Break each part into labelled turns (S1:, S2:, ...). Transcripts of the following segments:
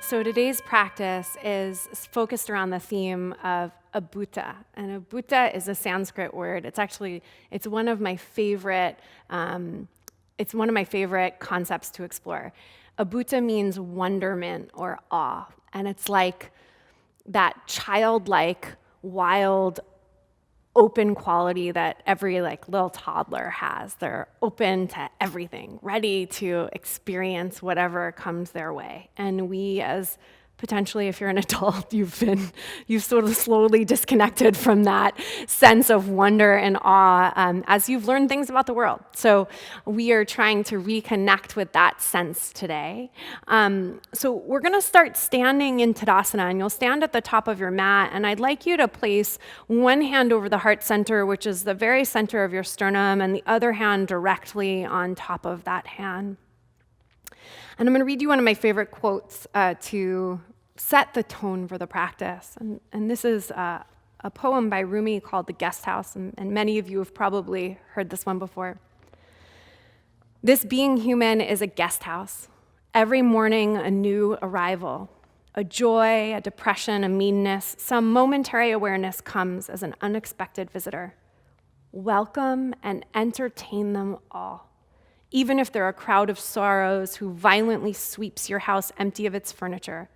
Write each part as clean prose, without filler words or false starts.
S1: So today's practice is focused around the theme of Adbhuta. And Adbhuta is a Sanskrit word. It's one of my favorite concepts to explore. Adbhuta means wonderment or awe. And it's like that childlike, wild, open quality that every little toddler has. They're open to everything, ready to experience whatever comes their way. And we, as potentially, if you're an adult, you've sort of slowly disconnected from that sense of wonder and awe as you've learned things about the world. So we are trying to reconnect with that sense today. So we're going to start standing in Tadasana, and you'll stand at the top of your mat, and I'd like you to place one hand over the heart center, which is the very center of your sternum, and the other hand directly on top of that hand. And I'm going to read you one of my favorite quotes to set the tone for the practice. And this is a poem by Rumi called The Guest House, and many of you have probably heard this one before. This being human is a guest house. Every morning, a new arrival. A joy, a depression, a meanness, some momentary awareness comes as an unexpected visitor. Welcome and entertain them all. Even if they're a crowd of sorrows who violently sweeps your house empty of its furniture,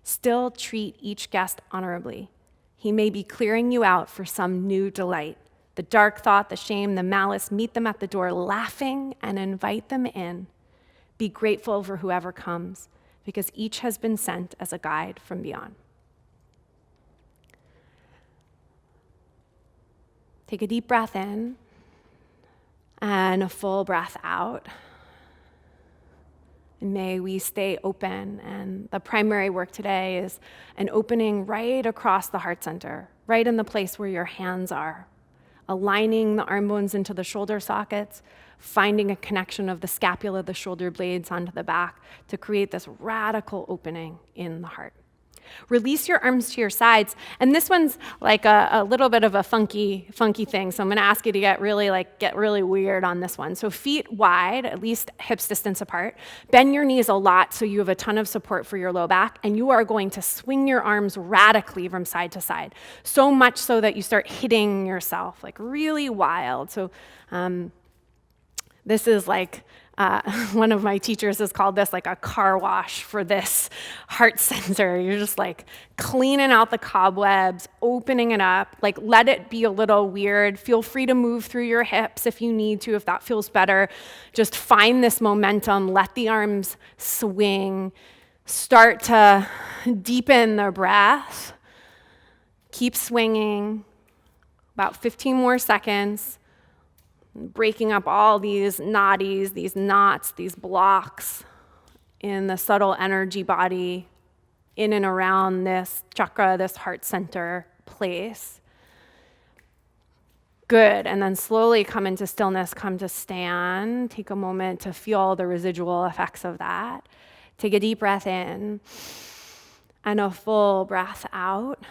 S1: still treat each guest honorably. He may be clearing you out for some new delight. The dark thought, the shame, the malice, meet them at the door laughing and invite them in. Be grateful for whoever comes, because each has been sent as a guide from beyond. Take a deep breath in and a full breath out. And may we stay open. And the primary work today is an opening right across the heart center, right in the place where your hands are, aligning the arm bones into the shoulder sockets, finding a connection of the scapula, the shoulder blades onto the back to create this radical opening in the heart. Release your arms to your sides. And this one's like a little bit of a funky thing. So I'm going to ask you to get really weird on this one. So feet wide, at least hips distance apart. Bend your knees a lot so you have a ton of support for your low back. And you are going to swing your arms radically from side to side. So much so that you start hitting yourself, like really wild. So this is one of my teachers has called this like a car wash for this heart center. You're just like cleaning out the cobwebs, opening it up, let it be a little weird. Feel free to move through your hips if you need to, if that feels better. Just find this momentum, let the arms swing, start to deepen the breath. Keep swinging, about 15 more seconds. Breaking up all these nadis, these knots, these blocks in the subtle energy body in and around this chakra, this heart center place. Good, and then slowly come into stillness, come to stand. Take a moment to feel the residual effects of that. Take a deep breath in and a full breath out.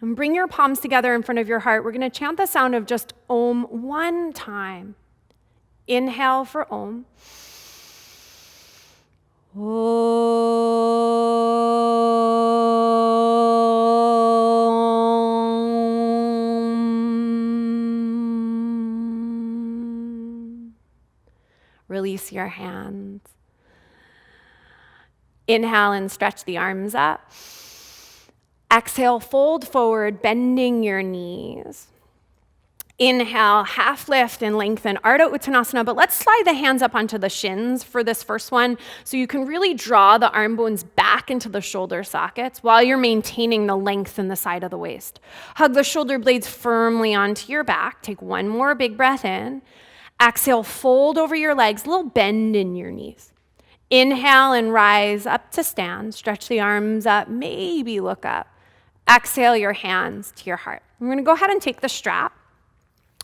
S1: And bring your palms together in front of your heart. We're going to chant the sound of just Om one time. Inhale for Om. Om. Release your hands. Inhale and stretch the arms up. Exhale, fold forward, bending your knees. Inhale, half lift and lengthen, Ardha Uttanasana, but let's slide the hands up onto the shins for this first one so you can really draw the arm bones back into the shoulder sockets while you're maintaining the length in the side of the waist. Hug the shoulder blades firmly onto your back. Take one more big breath in. Exhale, fold over your legs, a little bend in your knees. Inhale and rise up to stand. Stretch the arms up, maybe look up. Exhale your hands to your heart. I'm going to go ahead and take the strap.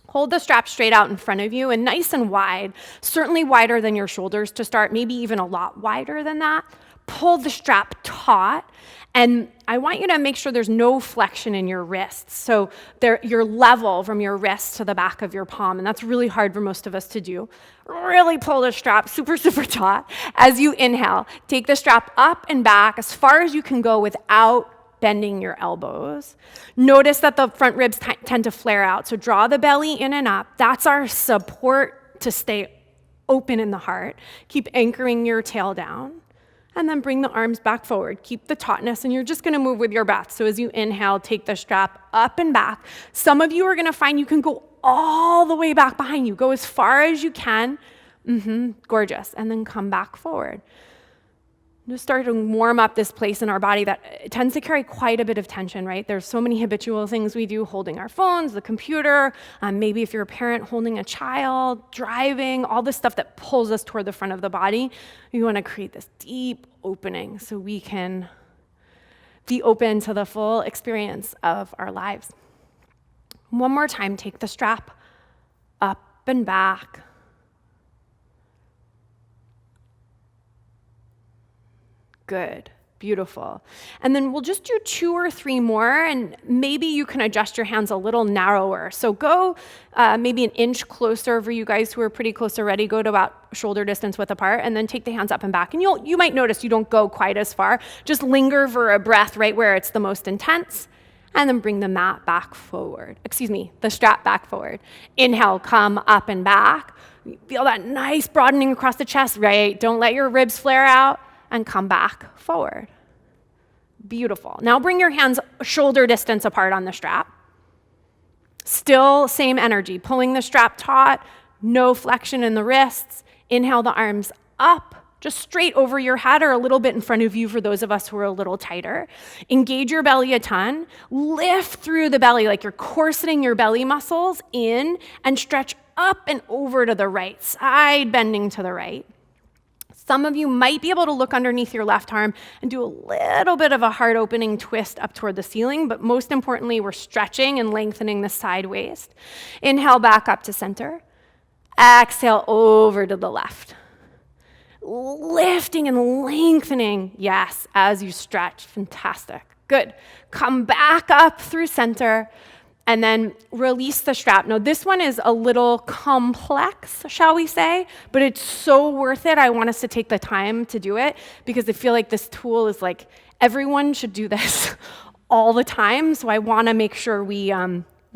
S1: Hold the strap straight out in front of you and nice and wide, certainly wider than your shoulders to start, maybe even a lot wider than that. pull the strap taut. And I want you to make sure there's no flexion in your wrists. So you're level from your wrist to the back of your palm. And that's really hard for most of us to do. Really pull the strap super, super taut. As you inhale, take the strap up and back as far as you can go without bending your elbows. Notice that the front ribs tend to flare out. So draw the belly in and up. That's our support to stay open in the heart. Keep anchoring your tail down. And then bring the arms back forward. Keep the tautness, and you're just gonna move with your breath. So as you inhale, take the strap up and back. Some of you are gonna find you can go all the way back behind you. Go as far as you can. Gorgeous. And then come back forward. Just start to warm up this place in our body that tends to carry quite a bit of tension, right? There's so many habitual things we do, holding our phones, the computer, maybe if you're a parent holding a child, driving, all the stuff that pulls us toward the front of the body. We want to create this deep opening so we can be open to the full experience of our lives. One more time, take the strap up and back. Good, beautiful. And then we'll just do 2 or 3 more, and maybe you can adjust your hands a little narrower. So go maybe an inch closer for you guys who are pretty close already. Go to about shoulder distance width apart, and then take the hands up and back. And you might notice you don't go quite as far. Just linger for a breath right where it's the most intense, and then bring the the strap back forward. Inhale, come up and back. Feel that nice broadening across the chest, right? Don't let your ribs flare out. And come back forward. Beautiful. Now bring your hands shoulder distance apart on the strap. Still same energy, pulling the strap taut, no flexion in the wrists. Inhale the arms up, just straight over your head or a little bit in front of you for those of us who are a little tighter. Engage your belly a ton. Lift through the belly like you're corseting your belly muscles in, and stretch up and over to the right, side bending to the right. Some of you might be able to look underneath your left arm and do a little bit of a heart opening twist up toward the ceiling, but most importantly, we're stretching and lengthening the side waist. Inhale back up to center. Exhale over to the left. Lifting and lengthening, yes, as you stretch. Fantastic. Good. Come back up through center. And then release the strap. Now, this one is a little complex, shall we say, but it's so worth it. I want us to take the time to do it because I feel like this tool is like everyone should do this all the time. So I want to make sure we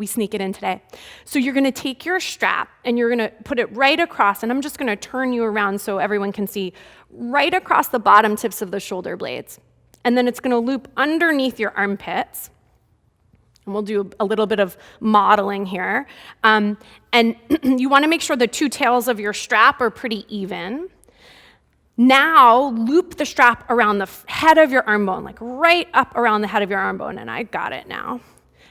S1: sneak it in today. So you're going to take your strap and you're going to put it right across, and I'm just going to turn you around so everyone can see, right across the bottom tips of the shoulder blades. And then it's going to loop underneath your armpits. And we'll do a little bit of modeling here. And you want to make sure the 2 tails of your strap are pretty even. Now, loop the strap around the head of your arm bone, like right up around the head of your arm bone. And I got it now.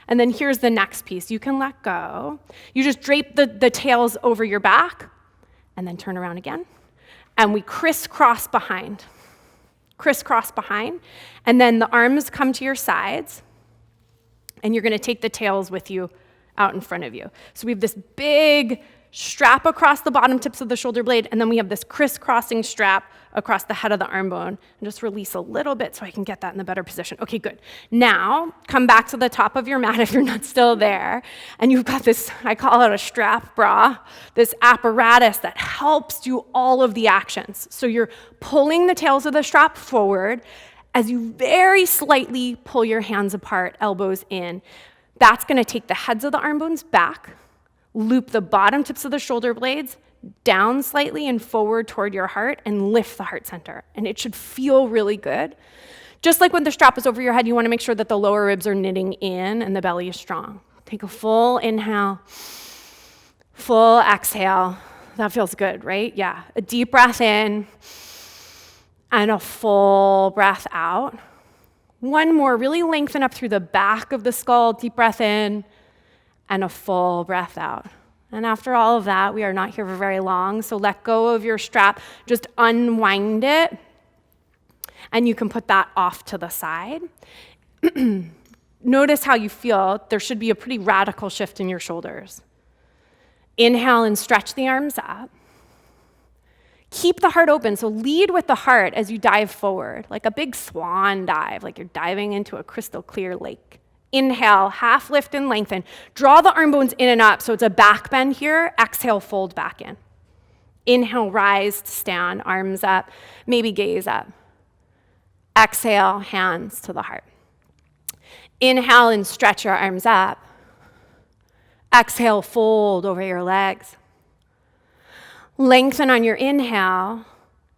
S1: And then here's the next piece. You can let go. You just drape the tails over your back and then turn around again. And we crisscross behind. Crisscross behind. And then the arms come to your sides. And you're going to take the tails with you out in front of you. So we have this big strap across the bottom tips of the shoulder blade, and then we have this crisscrossing strap across the head of the arm bone. And just release a little bit so I can get that in a better position. Okay, good. Now, come back to the top of your mat if you're not still there. And you've got this, I call it a strap bra, this apparatus that helps do all of the actions. So you're pulling the tails of the strap forward, as you very slightly pull your hands apart, elbows in. That's going to take the heads of the arm bones back, loop the bottom tips of the shoulder blades down slightly and forward toward your heart, and lift the heart center. And it should feel really good. Just like when the strap is over your head, you want to make sure that the lower ribs are knitting in and the belly is strong. Take a full inhale, full exhale. That feels good, right? Yeah. A deep breath in. And a full breath out. One more, really lengthen up through the back of the skull, deep breath in, and a full breath out. And after all of that, we are not here for very long, so let go of your strap, just unwind it, and you can put that off to the side. Notice how you feel. There should be a pretty radical shift in your shoulders. Inhale and stretch the arms up. Keep the heart open. So lead with the heart as you dive forward, like a big swan dive, like you're diving into a crystal clear lake. Inhale, half lift and lengthen. Draw the arm bones in and up, so it's a back bend here. Exhale, fold back in. Inhale, rise to stand, arms up, maybe gaze up. Exhale, hands to the heart. Inhale and stretch your arms up. Exhale, fold over your legs. Lengthen on your inhale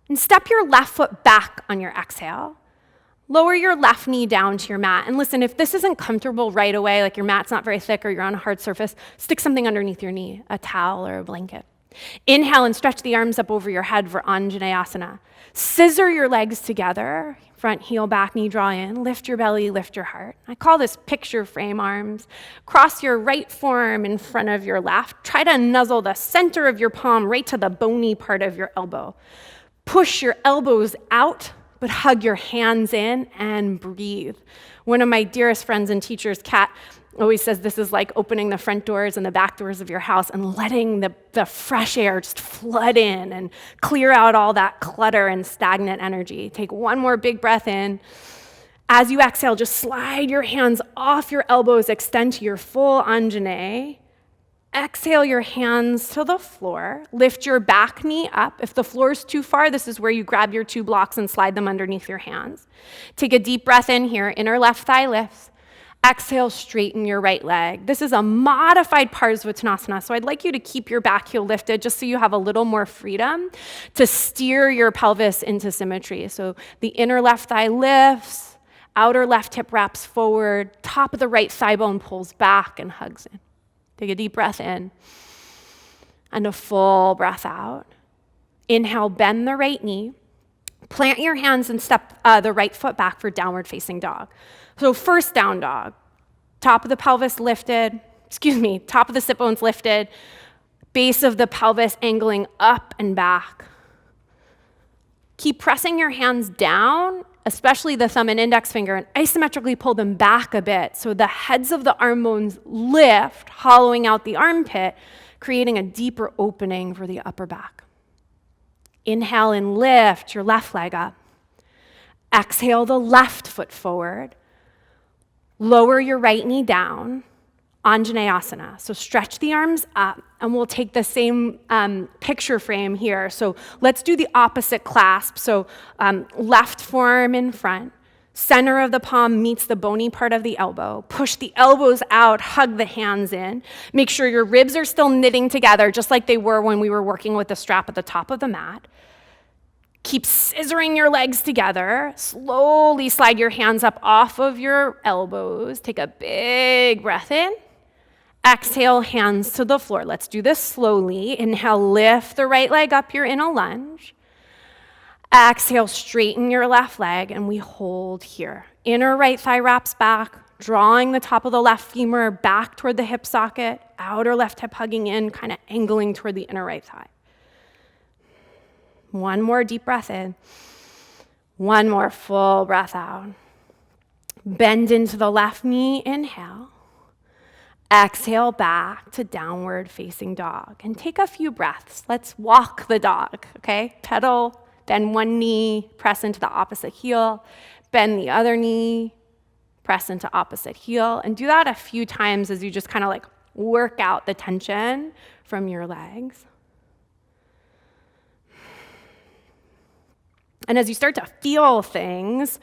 S1: and step your left foot back on your exhale. Lower your left knee down to your mat. And listen, if this isn't comfortable right away, like your mat's not very thick or you're on a hard surface, stick something underneath your knee, a towel or a blanket. Inhale and stretch the arms up over your head for Asana. Scissor your legs together, front heel, back knee, draw in, lift your belly, lift your heart. I call this picture frame arms. Cross your right forearm in front of your left. Try to nuzzle the center of your palm right to the bony part of your elbow. Push your elbows out, but hug your hands in and breathe. One of my dearest friends and teachers, Kat, always says this is like opening the front doors and the back doors of your house and letting the fresh air just flood in and clear out all that clutter and stagnant energy. Take one more big breath in. As you exhale, just slide your hands off your elbows, extend to your full Anjane. Exhale your hands to the floor. Lift your back knee up. If the floor is too far, this is where you grab your 2 blocks and slide them underneath your hands. Take a deep breath in here. Inner left thigh lifts. Exhale, straighten your right leg. This is a modified Parsvottanasana, so I'd like you to keep your back heel lifted just so you have a little more freedom to steer your pelvis into symmetry. So the inner left thigh lifts, outer left hip wraps forward, top of the right thigh bone pulls back and hugs in. Take a deep breath in and a full breath out. Inhale, bend the right knee. Plant your hands and step the right foot back for downward facing dog. So first down dog, top of the pelvis lifted, top of the sit bones lifted, base of the pelvis angling up and back. Keep pressing your hands down, especially the thumb and index finger, and isometrically pull them back a bit so the heads of the arm bones lift, hollowing out the armpit, creating a deeper opening for the upper back. Inhale and lift your left leg up. Exhale the left foot forward. Lower your right knee down, Anjaneyasana. So stretch the arms up, and we'll take the same picture frame here. So let's do the opposite clasp. So left forearm in front, center of the palm meets the bony part of the elbow. Push the elbows out, hug the hands in. Make sure your ribs are still knitting together, just like they were when we were working with the strap at the top of the mat. Keep scissoring your legs together. Slowly slide your hands up off of your elbows. Take a big breath in. Exhale, hands to the floor. Let's do this slowly. Inhale, lift the right leg up. You're in a lunge. Exhale, straighten your left leg, and we hold here. Inner right thigh wraps back, drawing the top of the left femur back toward the hip socket. Outer left hip hugging in, kind of angling toward the inner right thigh. One more deep breath in. One more full breath out. Bend into the left knee, inhale. Exhale back to downward facing dog. And take a few breaths. Let's walk the dog, okay? Pedal, bend one knee, press into the opposite heel. Bend the other knee, press into opposite heel. And do that a few times as you just kind of like work out the tension from your legs. And as you start to feel things,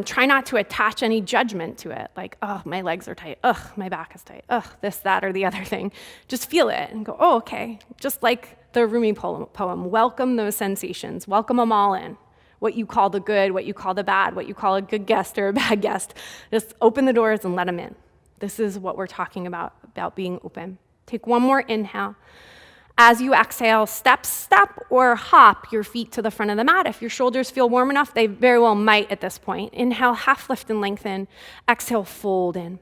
S1: try not to attach any judgment to it. Like, oh, my legs are tight. Ugh, my back is tight. Ugh, this, that, or the other thing. Just feel it and go, oh, okay. Just like the Rumi poem, welcome those sensations. Welcome them all in. What you call the good, what you call the bad, what you call a good guest or a bad guest. Just open the doors and let them in. This is what we're talking about being open. Take one more inhale. As you exhale, step, or hop your feet to the front of the mat. If your shoulders feel warm enough, they very well might at this point. Inhale, half lift and lengthen. Exhale, fold in.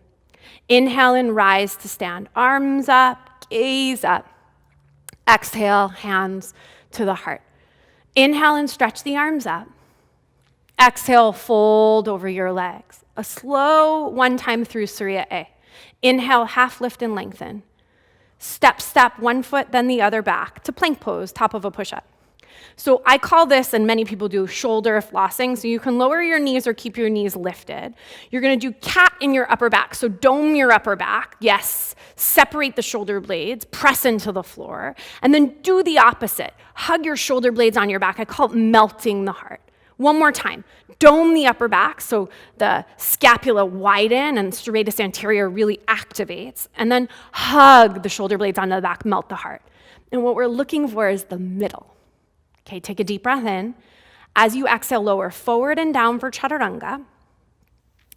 S1: Inhale and rise to stand. Arms up, gaze up. Exhale, hands to the heart. Inhale and stretch the arms up. Exhale, fold over your legs. A slow one time through Surya A. Inhale, half lift and lengthen. Step, one foot, then the other back to plank pose, top of a push-up. So I call this, and many people do, shoulder flossing. So you can lower your knees or keep your knees lifted. You're gonna do cat in your upper back. So dome your upper back, yes. Separate the shoulder blades, press into the floor, and then do the opposite. Hug your shoulder blades on your back. I call it melting the heart. One more time. Dome the upper back so the scapula widen and serratus anterior really activates. And then hug the shoulder blades onto the back, melt the heart. And what we're looking for is the middle. Okay, take a deep breath in. As you exhale, lower forward and down for chaturanga.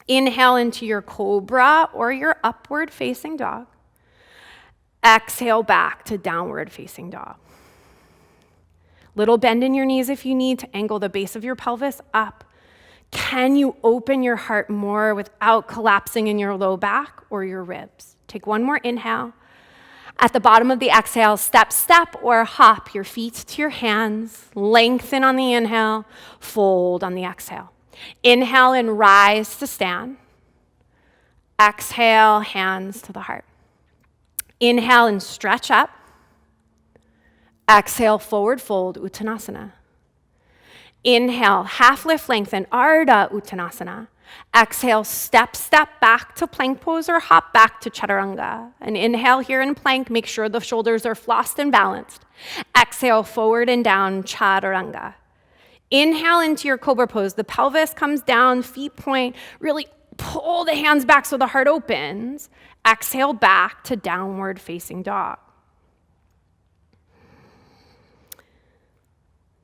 S1: Inhale into your cobra or your upward facing dog. Exhale back to downward facing dog. Little bend in your knees if you need to angle the base of your pelvis up. Can you open your heart more without collapsing in your low back or your ribs? Take one more inhale. At the bottom of the exhale, step, step, or hop your feet to your hands. Lengthen on the inhale, fold on the exhale. Inhale and rise to stand. Exhale, hands to the heart. Inhale and stretch up. Exhale, forward fold, Uttanasana. Inhale, half lift, lengthen, Ardha Uttanasana. Exhale, step, step back to plank pose or hop back to chaturanga. And inhale here in plank, make sure the shoulders are flossed and balanced. Exhale, forward and down, chaturanga. Inhale into your cobra pose. The pelvis comes down, feet point, really pull the hands back so the heart opens. Exhale back to downward facing dog.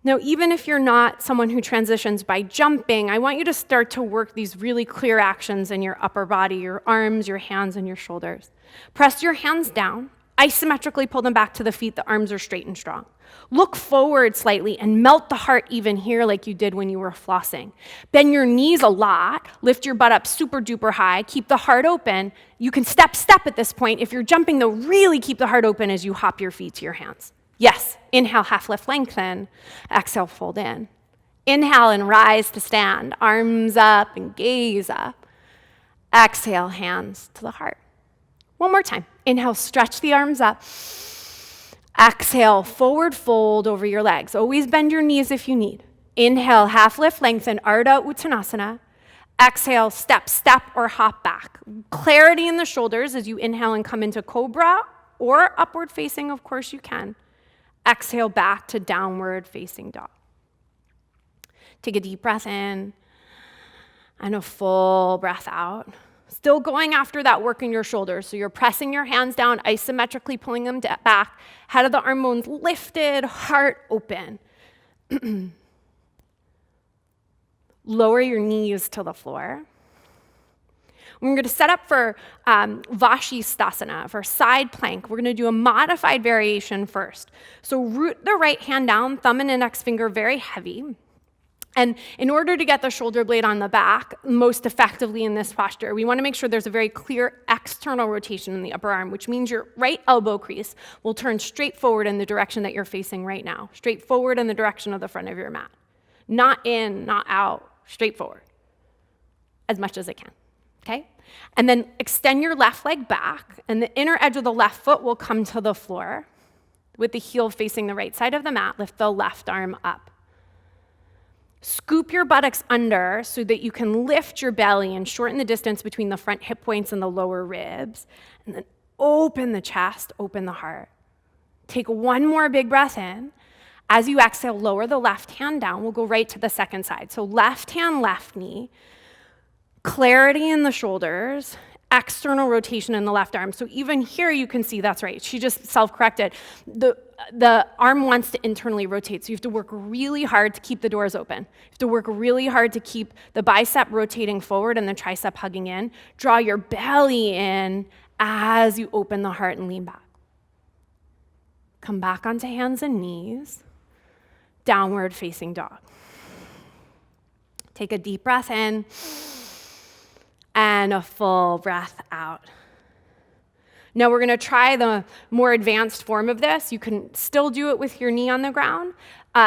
S1: Now, even if you're not someone who transitions by jumping, I want you to start to work these really clear actions in your upper body, your arms, your hands, and your shoulders. Press your hands down, isometrically pull them back to the feet, the arms are straight and strong. Look forward slightly and melt the heart even here like you did when you were flossing. Bend your knees a lot, lift your butt up super duper high, keep the heart open. You can step at this point. If you're jumping though, really keep the heart open as you hop your feet to your hands. Yes, inhale, half lift, lengthen. Exhale, fold in. Inhale and rise to stand. Arms up and gaze up. Exhale, hands to the heart. One more time. Inhale, stretch the arms up. Exhale, forward fold over your legs. Always bend your knees if you need. Inhale, half lift, lengthen, Ardha Uttanasana. Exhale, step, or hop back. Clarity in the shoulders as you inhale and come into cobra or upward facing, of course you can. Exhale back to downward facing dog. Take a deep breath in and a full breath out. Still going after that work in your shoulders. So you're pressing your hands down, isometrically pulling them back. Head of the arm bones lifted, heart open. Lower your knees to the floor. We're going to set up for Vasistasana, for side plank. We're going to do a modified variation first. So root the right hand down, thumb and index finger very heavy. And in order to get the shoulder blade on the back most effectively in this posture, we want to make sure there's a very clear external rotation in the upper arm, which means your right elbow crease will turn straight forward in the direction that you're facing right now, straight forward in the direction of the front of your mat. Not in, not out, straight forward, as much as it can. Okay? And then extend your left leg back, and the inner edge of the left foot will come to the floor. With the heel facing the right side of the mat, lift the left arm up. Scoop your buttocks under so that you can lift your belly and shorten the distance between the front hip points and the lower ribs. And then open the chest, open the heart. Take one more big breath in. As you exhale, lower the left hand down. We'll go right to the second side. So left hand, left knee. Clarity in the shoulders, external rotation in the left arm. So even here you can see, that's right, she just self-corrected. The arm wants to internally rotate, so you have to work really hard to keep the doors open. You have to work really hard to keep the bicep rotating forward and the tricep hugging in. Draw your belly in as you open the heart and lean back. Come back onto hands and knees, downward facing dog. Take a deep breath in, and a full breath out. Now we're going to try the more advanced form of this. You can still do it with your knee on the ground.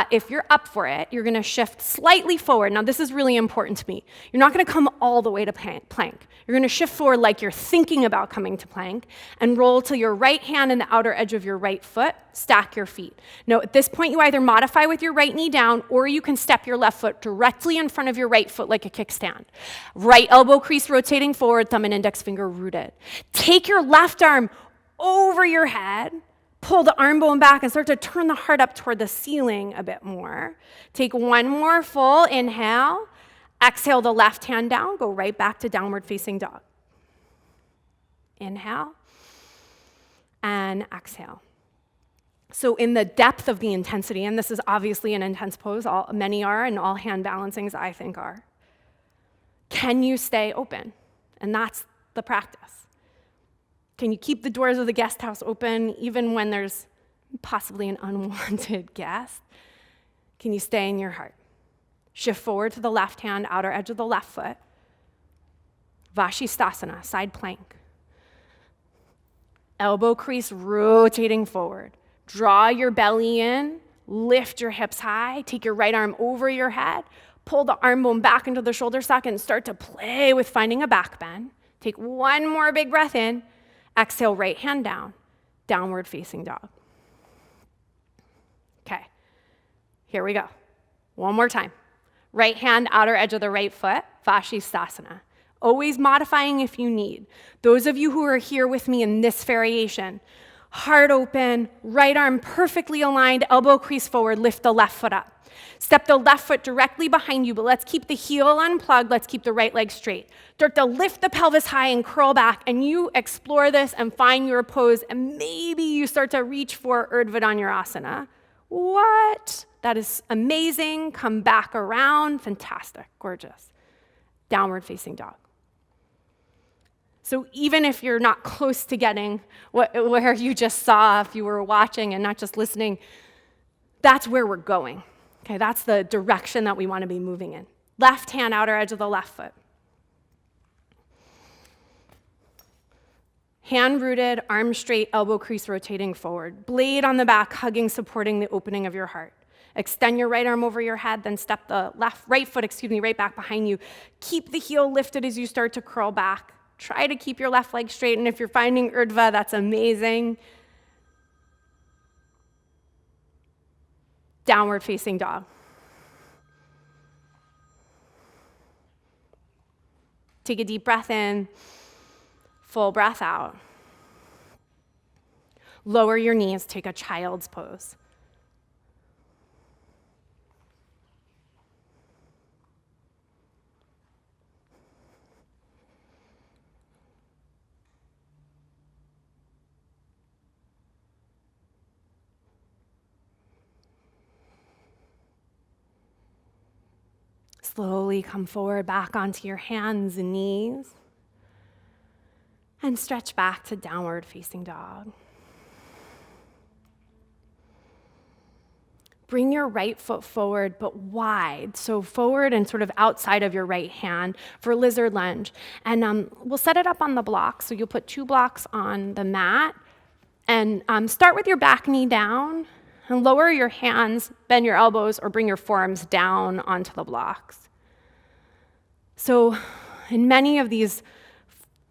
S1: If you're up for it, you're gonna shift slightly forward. Now, this is really important to me. You're not gonna come all the way to plank. You're gonna shift forward like you're thinking about coming to plank and roll to your right hand and the outer edge of your right foot, stack your feet. Now, at this point, you either modify with your right knee down or you can step your left foot directly in front of your right foot like a kickstand. Right elbow crease rotating forward, thumb and index finger rooted. Take your left arm over your head, pull the arm bone back and start to turn the heart up toward the ceiling a bit more. Take one more full inhale. Exhale the left hand down. Go right back to downward facing dog. Inhale and exhale. So in the depth of the intensity, and this is obviously an intense pose, many are, and all hand balancings I think are, can you stay open? And that's the practice. Can you keep the doors of the guest house open even when there's possibly an unwanted guest? Can you stay in your heart? Shift forward to the left hand, outer edge of the left foot. Vasistasana, side plank. Elbow crease rotating forward. Draw your belly in, lift your hips high, take your right arm over your head, pull the arm bone back into the shoulder socket and start to play with finding a back bend. Take one more big breath in. Exhale, right hand down, downward facing dog. Okay, here we go. One more time. Right hand, outer edge of the right foot, Vasistasana. Always modifying if you need. Those of you who are here with me in this variation, heart open, right arm perfectly aligned, elbow crease forward, lift the left foot up. Step the left foot directly behind you, but let's keep the heel unplugged. Let's keep the right leg straight. Start to lift the pelvis high and curl back, and you explore this and find your pose, and maybe you start to reach for Asana. What? That is amazing. Come back around. Fantastic. Gorgeous. Downward facing dog. So even if you're not close to getting where you just saw, if you were watching and not just listening, that's where we're going. Okay, that's the direction that we want to be moving in. Left hand, outer edge of the left foot. Hand rooted, arm straight, elbow crease rotating forward. Blade on the back, hugging, supporting the opening of your heart. Extend your right arm over your head, then step the right foot right back behind you. Keep the heel lifted as you start to curl back. Try to keep your left leg straight, and if you're finding Urdhva, that's amazing. Downward facing dog. Take a deep breath in, full breath out. Lower your knees, take a child's pose. Slowly come forward back onto your hands and knees and stretch back to downward facing dog. Bring your right foot forward but wide, so forward and sort of outside of your right hand for lizard lunge. And we'll set it up on the block, so you'll put 2 blocks on the mat and start with your back knee down and lower your hands, bend your elbows, or bring your forearms down onto the blocks. So in many of these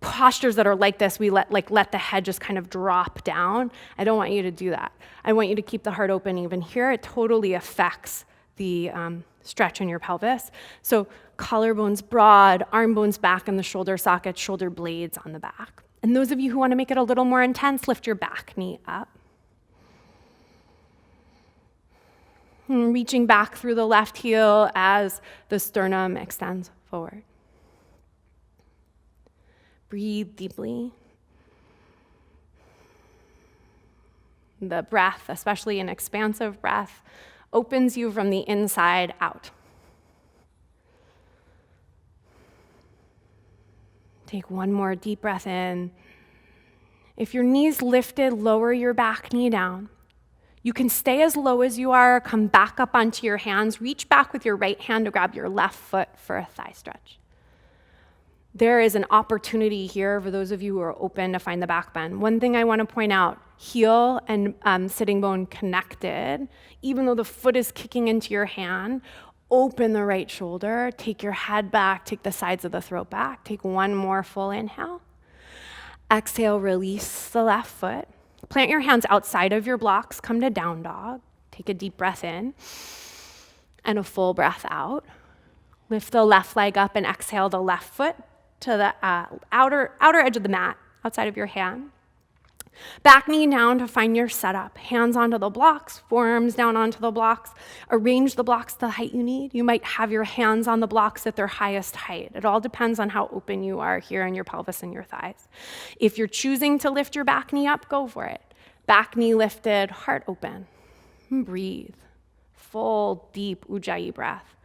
S1: postures that are like this, we let the head just kind of drop down. I don't want you to do that. I want you to keep the heart open even here. It totally affects the stretch in your pelvis. So collarbones broad, arm bones back in the shoulder socket, shoulder blades on the back. And those of you who want to make it a little more intense, lift your back knee up. And reaching back through the left heel as the sternum extends forward. Breathe deeply. The breath, especially an expansive breath, opens you from the inside out. Take one more deep breath in. If your knee's lifted, lower your back knee down. You can stay as low as you are, come back up onto your hands, reach back with your right hand to grab your left foot for a thigh stretch. There is an opportunity here for those of you who are open to find the back bend. One thing I want to point out, heel and sitting bone connected, even though the foot is kicking into your hand, open the right shoulder, take your head back, take the sides of the throat back, take one more full inhale. Exhale, release the left foot. Plant your hands outside of your blocks, come to down dog. Take a deep breath in and a full breath out. Lift the left leg up and exhale the left foot to the outer edge of the mat, outside of your hand. Back knee down to find your setup. Hands onto the blocks, forearms down onto the blocks. Arrange the blocks to the height you need. You might have your hands on the blocks at their highest height. It all depends on how open you are here in your pelvis and your thighs. If you're choosing to lift your back knee up, go for it. Back knee lifted, heart open. Breathe. Full, deep Ujjayi breath.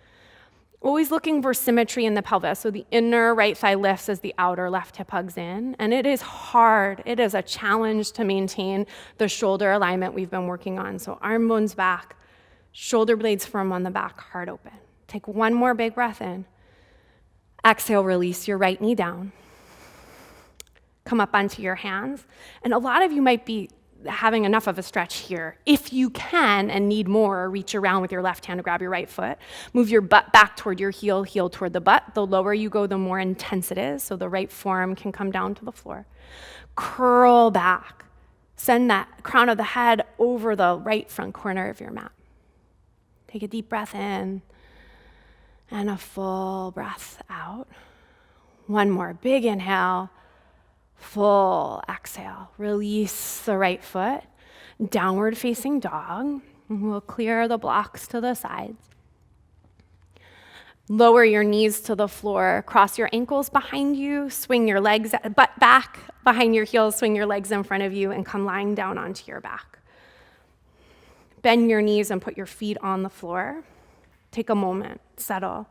S1: Always looking for symmetry in the pelvis. So the inner right thigh lifts as the outer left hip hugs in. And it is hard. It is a challenge to maintain the shoulder alignment we've been working on. So arm bones back, shoulder blades firm on the back, heart open. Take one more big breath in. Exhale, release your right knee down. Come up onto your hands. And a lot of you might be having enough of a stretch here. If you can and need more, reach around with your left hand to grab your right foot. Move your butt back toward your heel, heel toward the butt. The lower you go, the more intense it is, so the right forearm can come down to the floor. Curl back. Send that crown of the head over the right front corner of your mat. Take a deep breath in and a full breath out. One more big inhale. Full exhale. Release the right foot. Downward facing dog. We'll clear the blocks to the sides. Lower your knees to the floor. Cross your ankles behind you. Swing your legs, butt back behind your heels. Swing your legs in front of you and come lying down onto your back. Bend your knees and put your feet on the floor. Take a moment. Settle.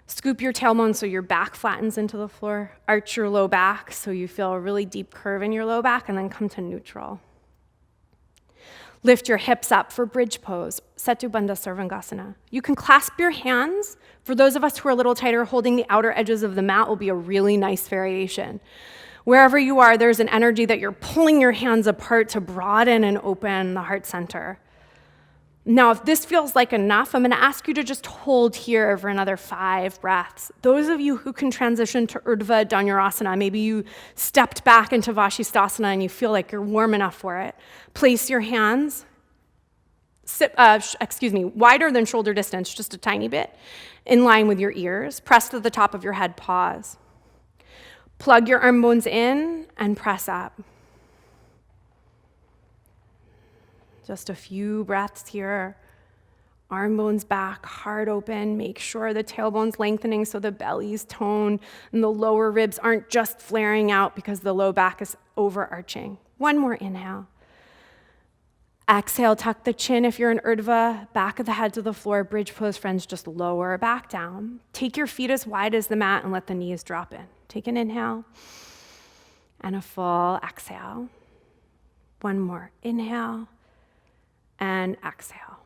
S1: Scoop your tailbone so your back flattens into the floor. Arch your low back so you feel a really deep curve in your low back, and then come to neutral. Lift your hips up for bridge pose, Setu Bandha Sarvangasana. You can clasp your hands. For those of us who are a little tighter, holding the outer edges of the mat will be a really nice variation. Wherever you are, there's an energy that you're pulling your hands apart to broaden and open the heart center. Now, if this feels like enough, I'm going to ask you to just hold here for another 5 breaths. Those of you who can transition to Urdhva Dhanurasana, maybe you stepped back into Vasistasana and you feel like you're warm enough for it. Place your hands, wider than shoulder distance, just a tiny bit, in line with your ears. Press to the top of your head, pause. Plug your arm bones in and press up. Just a few breaths here. Arm bones back, heart open. Make sure the tailbone's lengthening so the belly's toned and the lower ribs aren't just flaring out because the low back is overarching. One more inhale. Exhale, tuck the chin if you're in Urdhva. Back of the head to the floor. Bridge pose, friends, just lower back down. Take your feet as wide as the mat and let the knees drop in. Take an inhale and a full exhale. One more inhale. And exhale.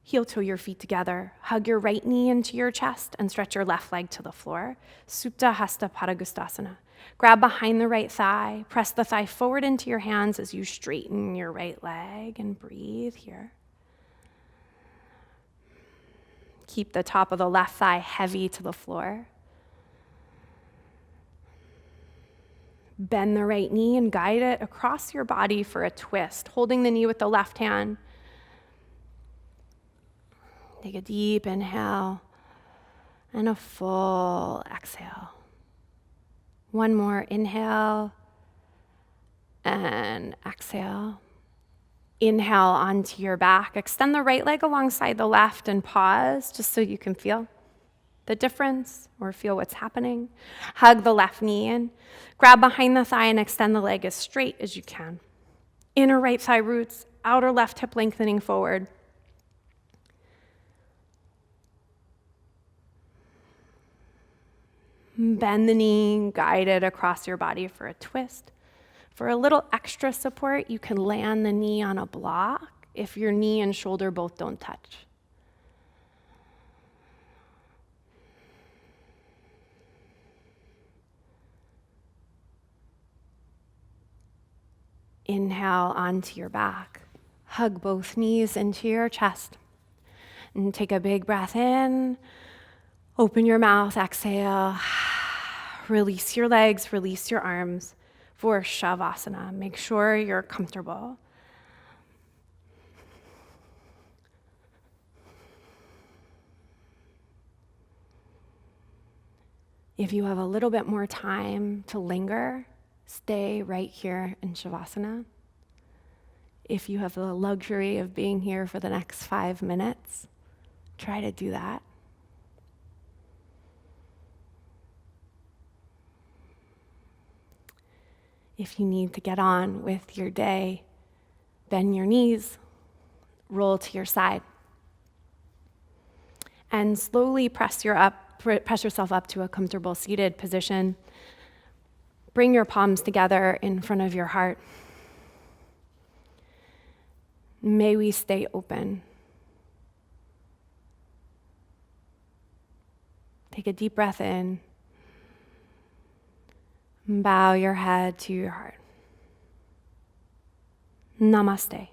S1: Heel toe your feet together. Hug your right knee into your chest and stretch your left leg to the floor. Supta Hasta Padangusthasana. Grab behind the right thigh. Press the thigh forward into your hands as you straighten your right leg and breathe here. Keep the top of the left thigh heavy to the floor. Bend the right knee and guide it across your body for a twist, holding the knee with the left hand. Take a deep inhale and a full exhale. One more inhale and exhale. Inhale onto your back. Extend the right leg alongside the left and pause just so you can feel the difference or feel what's happening. Hug the left knee in. Grab behind the thigh and extend the leg as straight as you can. Inner right thigh roots, outer left hip lengthening forward. Bend the knee, guide it across your body for a twist. For a little extra support, you can land the knee on a block if your knee and shoulder both don't touch. inhale onto your back. Hug both knees into your chest. And take a big breath in. Open your mouth, exhale. Release your legs, release your arms for Shavasana. Make sure you're comfortable. If you have a little bit more time to linger, stay right here in Shavasana. If you have the luxury of being here for the next 5 minutes, try to do that. If you need to get on with your day, bend your knees, roll to your side, and slowly press yourself up to a comfortable seated position. Bring your palms together in front of your heart. May we stay open. Take a deep breath in. Bow your head to your heart. Namaste.